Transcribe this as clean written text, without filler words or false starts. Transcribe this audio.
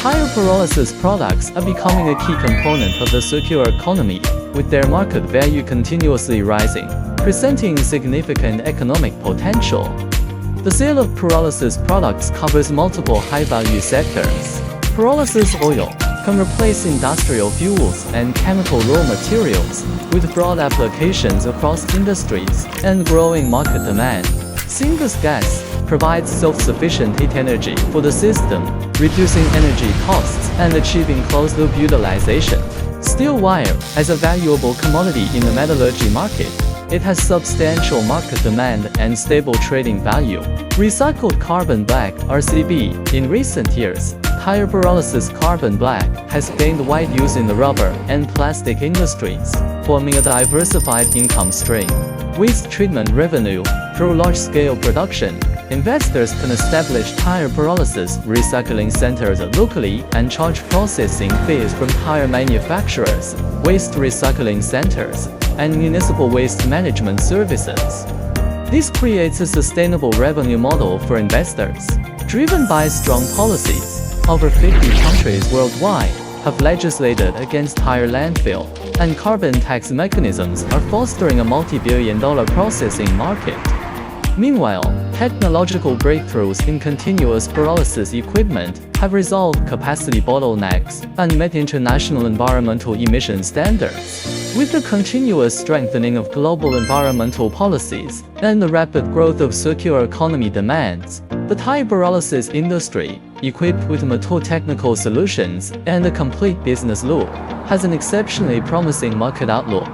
Tire pyrolysis products are becoming a key component of the circular economy, with their market value continuously rising, presenting significant economic potential. The sale of pyrolysis products covers multiple high-value sectors. Pyrolysis oil can replace industrial fuels and chemical raw materials, with broad applications across industries and growing market demand. Syngas Gas provides self-sufficient heat energy for the system, reducing energy costs and achieving closed-loop utilization. Steel wire, as a valuable commodity in the metallurgy market, it has substantial market demand and stable trading value. Recycled carbon black (RCB). In recent years, tire pyrolysis carbon black has gained wide use in the rubber and plastic industries, forming a diversified income stream. Waste treatment revenue. Through large-scale production, investors can establish tire pyrolysis recycling centers locally and charge processing fees from tire manufacturers, waste recycling centers, and municipal waste management services. This creates a sustainable revenue model for investors. Driven by strong policies, over 50 countries worldwide have legislated against tire landfill, and carbon tax mechanisms are fostering a multi-billion-dollar processing market. Meanwhile, technological breakthroughs in continuous pyrolysis equipment have resolved capacity bottlenecks and met international environmental emission standards. With the continuous strengthening of global environmental policies and the rapid growth of circular economy demands, the tire pyrolysis industry, equipped with mature technical solutions and a complete business loop, has an exceptionally promising market outlook.